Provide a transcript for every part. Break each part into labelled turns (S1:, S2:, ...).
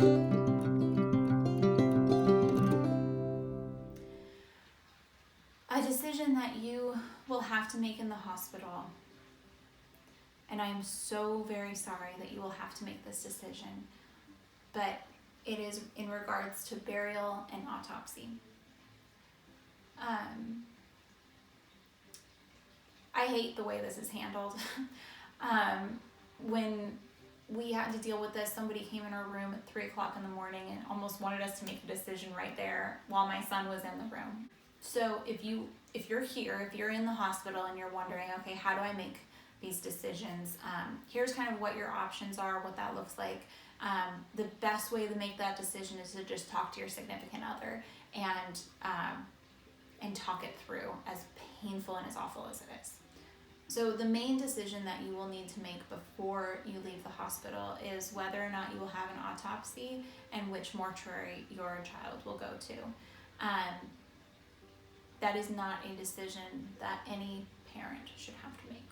S1: A decision that you will have to make in the hospital, and I am so very sorry that you will have to make this decision, but it is in regards to burial and autopsy. I hate the way this is handled. When we had to deal with this, somebody came in our room at 3 o'clock in the morning and almost wanted us to make a decision right there while my son was in the room. So if you're here, if you're in the hospital and you're wondering, okay, how do I make these decisions? Here's kind of what your options are, what that looks like. The best way to make that decision is to just talk to your significant other and talk it through, as painful and as awful as it is. So the main decision that you will need to make before you leave the hospital is whether or not you will have an autopsy and which mortuary your child will go to. That is not a decision that any parent should have to make.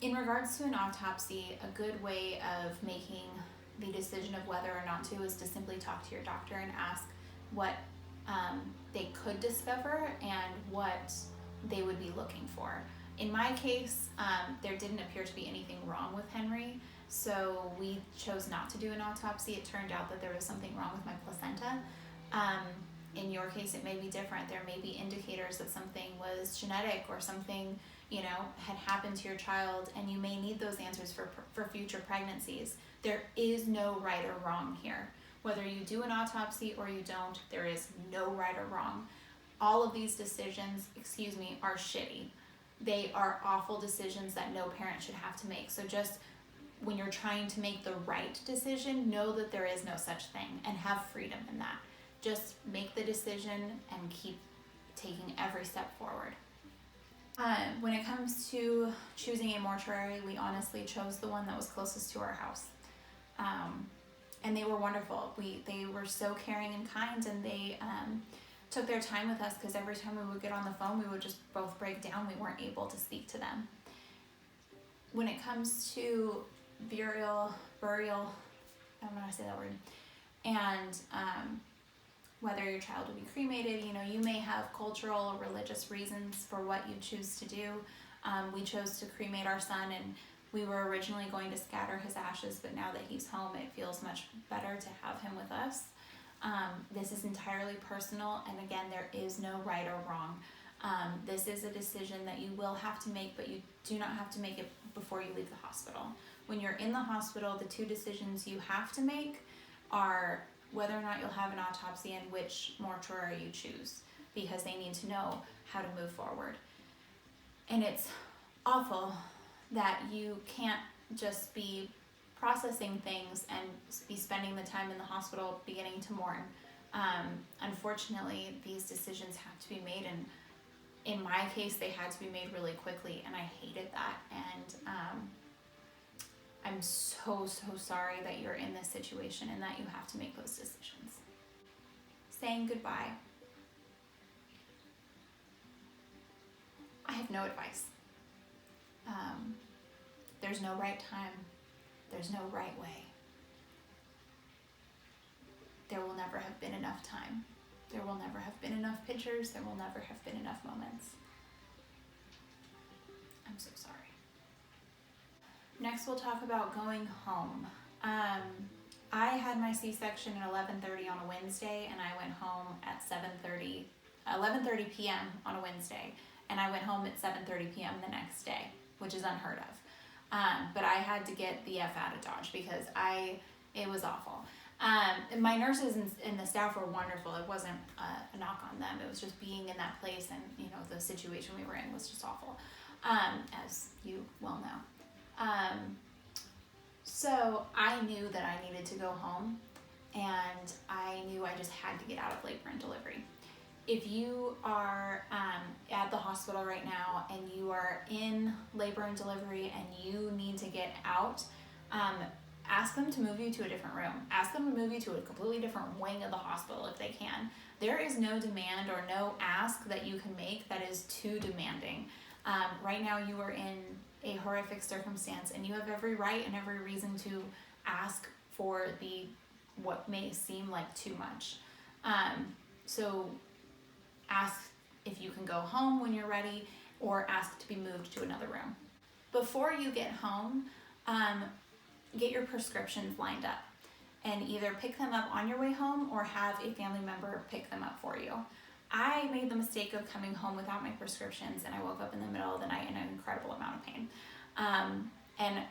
S1: In regards to an autopsy, a good way of making the decision of whether or not to is to simply talk to your doctor and ask what they could discover and what they would be looking for. In my case, there didn't appear to be anything wrong with Henry, so we chose not to do an autopsy. It turned out that there was something wrong with my placenta. In your case, it may be different. There may be indicators that something was genetic or something, had happened to your child, and you may need those answers for future pregnancies. There is no right or wrong here. Whether you do an autopsy or you don't, there is no right or wrong. All of these decisions, are shitty. They are awful decisions that no parent should have to make. So just when you're trying to make the right decision, know that there is no such thing and have freedom in that. Just make the decision and keep taking every step forward. When it comes to choosing a mortuary, we honestly chose the one that was closest to our house. And they were wonderful. They were so caring and kind, and they took their time with us, because every time we would get on the phone, we would just both break down. We weren't able to speak to them. When it comes to burial, I don't know how to say that word, and whether your child will be cremated, you may have cultural or religious reasons for what you choose to do. We chose to cremate our son, and we were originally going to scatter his ashes, but now that he's home, it feels much better to have him with us. This is entirely personal, and again, there is no right or wrong. This is a decision that you will have to make, but you do not have to make it before you leave the hospital. When you're in the hospital, the two decisions you have to make are whether or not you'll have an autopsy and which mortuary you choose, because they need to know how to move forward. And it's awful that you can't just be processing things and be spending the time in the hospital beginning to mourn. Unfortunately, these decisions have to be made, and in my case, they had to be made really quickly, and I hated that. And I'm so sorry that you're in this situation and that you have to make those decisions. Saying goodbye. I have no advice. There's no right time. There's no right way. There will never have been enough time. There will never have been enough pictures. There will never have been enough moments. I'm so sorry. Next, we'll talk about going home. I had my C-section at 11:30 on a Wednesday, and I went home at 11:30 p.m. on a Wednesday, and I went home at 7:30 p.m. the next day, which is unheard of. But I had to get the F out of Dodge because it was awful. My nurses and the staff were wonderful. It wasn't a knock on them. It was just being in that place, and the situation we were in was just awful, as you well know. So I knew that I needed to go home, and I knew I just had to get out of labor and delivery. If you are at the hospital right now and you are in labor and delivery and you need to get out, ask them to move you to a different room. Ask them to move you to a completely different wing of the hospital if they can. There is no demand or no ask that you can make that is too demanding. Right now you are in a horrific circumstance, and you have every right and every reason to ask for what may seem like too much. So ask if you can go home when you're ready, or ask to be moved to another room. Before you get home, get your prescriptions lined up and either pick them up on your way home or have a family member pick them up for you. I made the mistake of coming home without my prescriptions, and I woke up in the middle of the night in an incredible amount of pain. And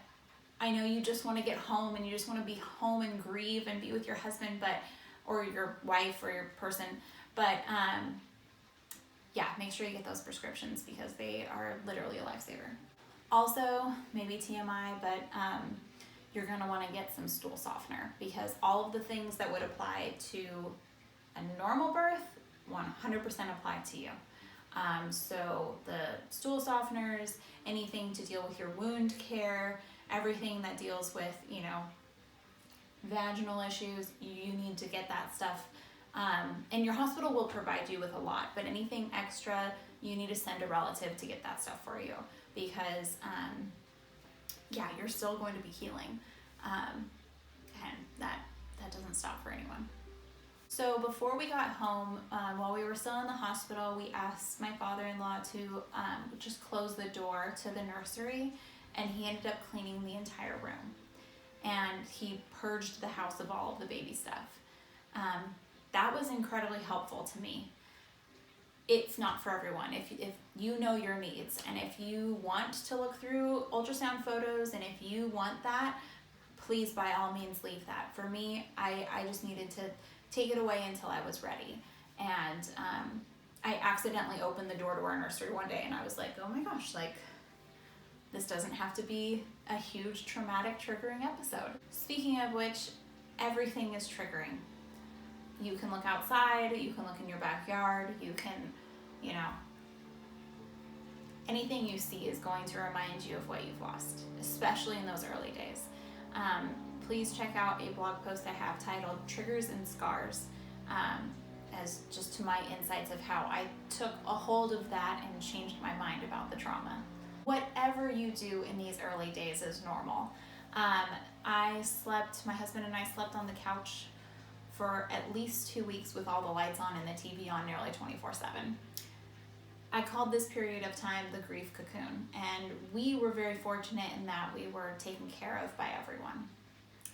S1: I know you just want to get home and you just want to be home and grieve and be with your husband, or your wife or your person, but yeah, make sure you get those prescriptions because they are literally a lifesaver. Also, maybe TMI, but you're going to want to get some stool softener, because all of the things that would apply to a normal birth 100% apply to you. So the stool softeners, anything to deal with your wound care, everything that deals with, vaginal issues, you need to get that stuff. And your hospital will provide you with a lot, but anything extra, you need to send a relative to get that stuff for you, because you're still going to be healing. And that doesn't stop for anyone. So before we got home, while we were still in the hospital, we asked my father-in-law to just close the door to the nursery, and he ended up cleaning the entire room. And he purged the house of all of the baby stuff. That was incredibly helpful to me. It's not for everyone. If you know your needs, and if you want to look through ultrasound photos, and if you want that, please by all means leave that. For me, I just needed to take it away until I was ready. And I accidentally opened the door to our nursery one day, and I was like, oh my gosh, this doesn't have to be a huge traumatic triggering episode. Speaking of which, everything is triggering. You can look outside, you can look in your backyard, you can, anything you see is going to remind you of what you've lost, especially in those early days. Please check out a blog post I have titled Triggers and Scars, as just to my insights of how I took a hold of that and changed my mind about the trauma. Whatever you do in these early days is normal. My husband and I slept on the couch for at least 2 weeks with all the lights on and the TV on nearly 24/7. I called this period of time the grief cocoon, and we were very fortunate in that we were taken care of by everyone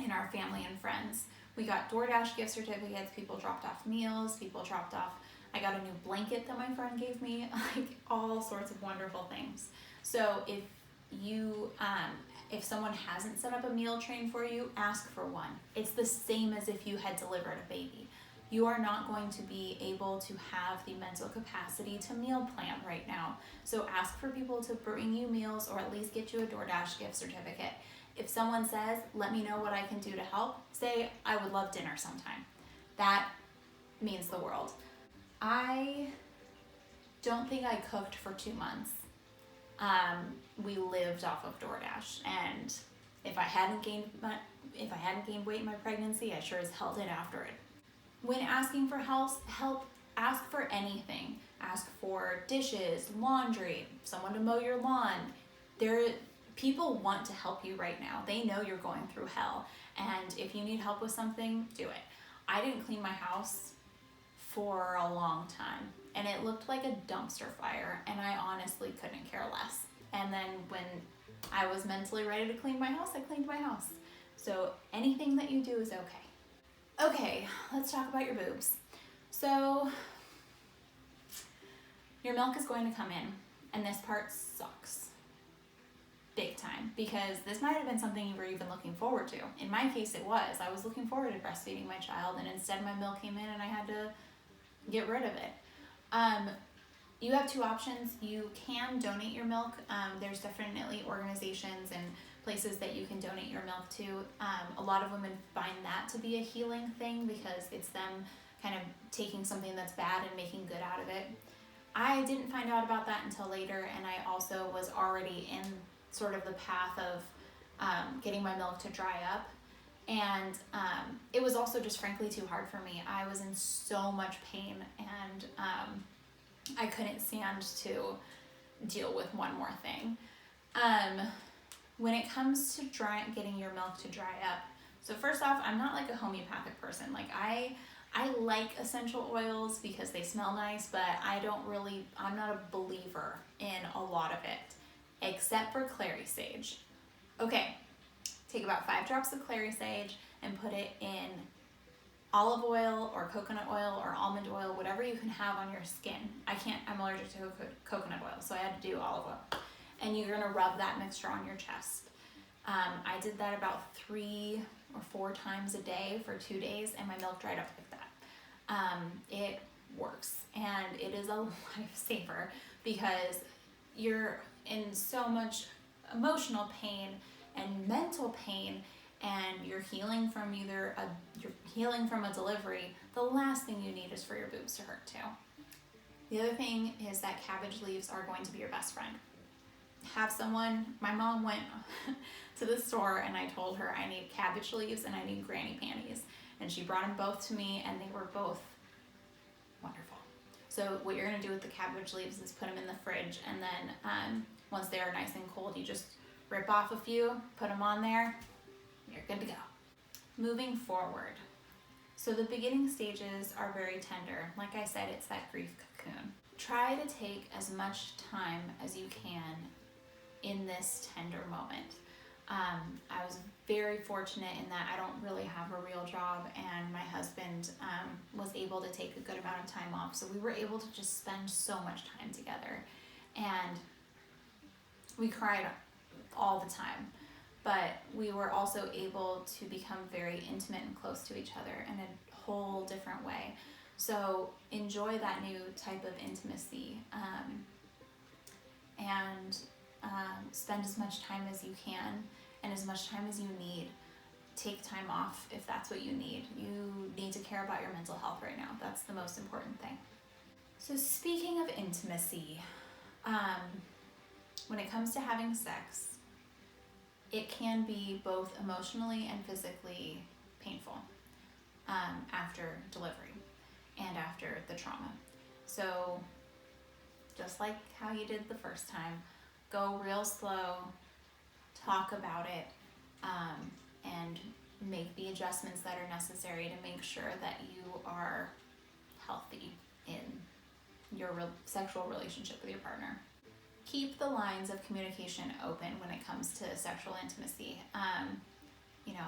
S1: in our family and friends. We got DoorDash gift certificates, people dropped off meals, I got a new blanket that my friend gave me, all sorts of wonderful things. So if someone hasn't set up a meal train for you, ask for one. It's the same as if you had delivered a baby. You are not going to be able to have the mental capacity to meal plan right now. So ask for people to bring you meals, or at least get you a DoorDash gift certificate. If someone says, let me know what I can do to help, say, I would love dinner sometime. That means the world. I don't think I cooked for 2 months. We lived off of DoorDash, and if I hadn't gained weight in my pregnancy, I sure as hell did after it. When asking for help, ask for anything. Ask for dishes, laundry, someone to mow your lawn. People want to help you right now. They know you're going through hell, and if you need help with something, do it. I didn't clean my house for a long time, and it looked like a dumpster fire, and I honestly couldn't care less. And then when I was mentally ready to clean my house, I cleaned my house. So anything that you do is okay. Okay, let's talk about your boobs. So your milk is going to come in, and this part sucks big time, because this might have been something you were even looking forward to. In my case, it was. I was looking forward to breastfeeding my child, and instead my milk came in and I had to get rid of it. You have two options. You can donate your milk. There's definitely organizations and places that you can donate your milk to. A lot of women find that to be a healing thing, because it's them kind of taking something that's bad and making good out of it. I didn't find out about that until later, and I also was already in sort of the path of getting my milk to dry up. And it was also just frankly too hard for me. I was in so much pain, and I couldn't stand to deal with one more thing. When it comes to getting your milk to dry up, So first off, I'm not like a homeopathic person. Like I like essential oils because they smell nice, but I'm not a believer in a lot of it, except for clary sage. Okay, take about 5 drops of clary sage and put it in olive oil or coconut oil or almond oil, whatever you can have on your skin. I'm allergic to coconut oil, so I had to do olive oil. And you're gonna rub that mixture on your chest. I did that about 3 or 4 times a day for 2 days, and my milk dried up like that. It works, and it is a lifesaver because you're in so much emotional pain and mental pain, and you're healing from a delivery. The last thing you need is for your boobs to hurt too. The other thing is that cabbage leaves are going to be your best friend. My mom went to the store and I told her I need cabbage leaves and I need granny panties. And she brought them both to me and they were both wonderful. So what you're gonna do with the cabbage leaves is put them in the fridge, and then once they're nice and cold, you just rip off a few, put them on there, you're good to go. Moving forward. So the beginning stages are very tender. Like I said, it's that grief cocoon. Try to take as much time as you can in this tender moment. I was very fortunate in that I don't really have a real job, and my husband was able to take a good amount of time off. So we were able to just spend so much time together, and we cried all the time. But we were also able to become very intimate and close to each other in a whole different way. So enjoy that new type of intimacy, and spend as much time as you can and as much time as you need. Take time off if that's what you need. You need to care about your mental health right now. That's the most important thing. So speaking of intimacy, when it comes to having sex, it can be both emotionally and physically painful after delivery and after the trauma. So just like how you did the first time, go real slow, talk about it, and make the adjustments that are necessary to make sure that you are healthy in your sexual relationship with your partner. Keep the lines of communication open when it comes to sexual intimacy.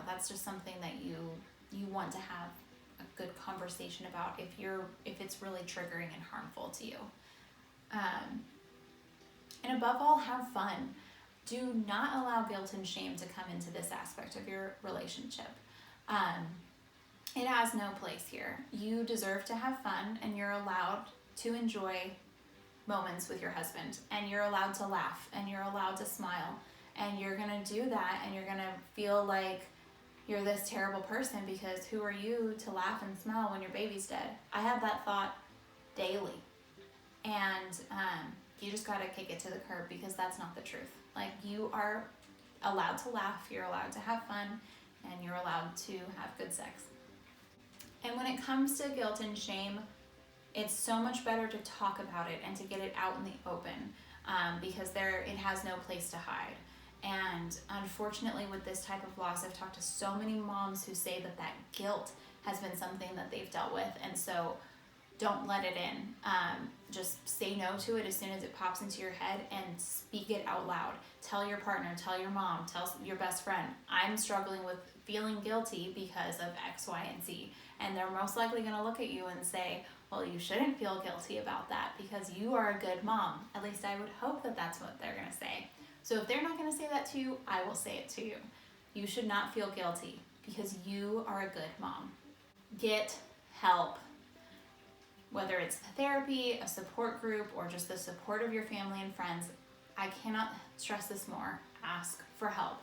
S1: That's just something that you want to have a good conversation about if it's really triggering and harmful to you. And above all, have fun. Do not allow guilt and shame to come into this aspect of your relationship. It has no place here. You deserve to have fun, and you're allowed to enjoy moments with your husband, and you're allowed to laugh, and you're allowed to smile, and you're gonna do that, and you're gonna feel like you're this terrible person because who are you to laugh and smile when your baby's dead? I have that thought daily, and you just gotta kick it to the curb because that's not the truth. Like, you are allowed to laugh, you're allowed to have fun, and you're allowed to have good sex. And when it comes to guilt and shame, it's so much better to talk about it and to get it out in the open, because it has no place to hide. And unfortunately, with this type of loss, I've talked to so many moms who say that guilt has been something that they've dealt with, and so don't let it in. Just say no to it as soon as it pops into your head and speak it out loud. Tell your partner, tell your mom, tell your best friend, I'm struggling with feeling guilty because of X, Y, and Z. And they're most likely gonna look at you and say, well, you shouldn't feel guilty about that because you are a good mom. At least I would hope that that's what they're gonna say. So if they're not gonna say that to you, I will say it to you. You should not feel guilty because you are a good mom. Get help. Whether it's therapy, a support group, or just the support of your family and friends, I cannot stress this more. Ask for help.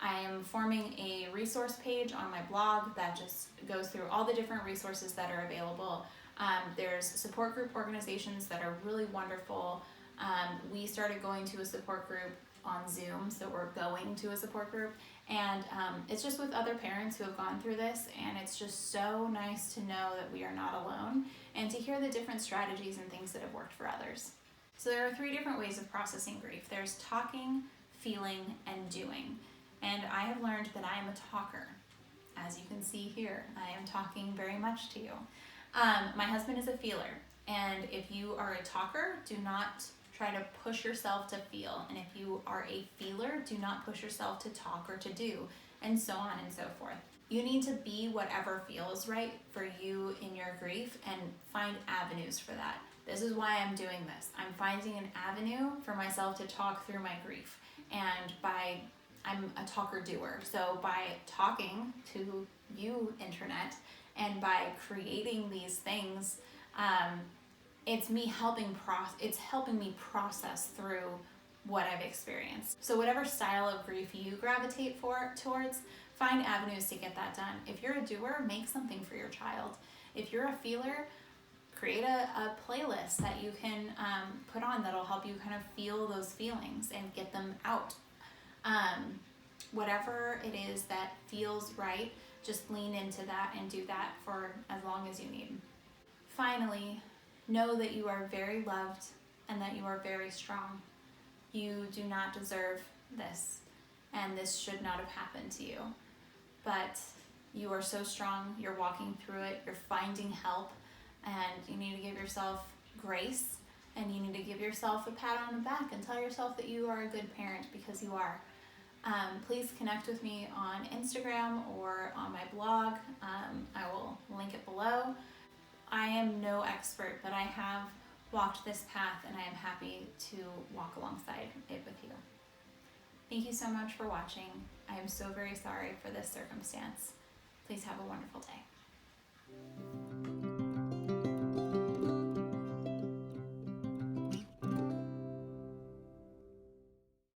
S1: I am forming a resource page on my blog that just goes through all the different resources that are available. There's support group organizations that are really wonderful. We started going to a support group on Zoom, so we're going to a support group, and it's just with other parents who have gone through this, and it's just so nice to know that we are not alone and to hear the different strategies and things that have worked for others. So there are 3 different ways of processing grief. There's talking, feeling, and doing. And I have learned that I am a talker. as you can see here, I am talking very much to you. My husband is a feeler, and if you are a talker, do not try to push yourself to feel. And if you are a feeler, do not push yourself to talk or to do, and so on and so forth. You need to be whatever feels right for you in your grief and find avenues for that. This is why I'm doing this. I'm finding an avenue for myself to talk through my grief. And I'm a talker-doer. So by talking to you, internet, and by creating these things, it's helping me process through what I've experienced. So whatever style of grief you gravitate towards, find avenues to get that done. If you're a doer, make something for your child. If you're a feeler, create a playlist that you can put on that'll help you kind of feel those feelings and get them out. Whatever it is that feels right, just lean into that and do that for as long as you need. Finally, know that you are very loved and that you are very strong. You do not deserve this, and this should not have happened to you. But you are so strong, you're walking through it, you're finding help, and you need to give yourself grace, and you need to give yourself a pat on the back and tell yourself that you are a good parent, because you are. Please connect with me on Instagram or on my blog. I will link it below. I am no expert, but I have walked this path, and I am happy to walk alongside it with you. Thank you so much for watching. I am so very sorry for this circumstance. Please have a wonderful day.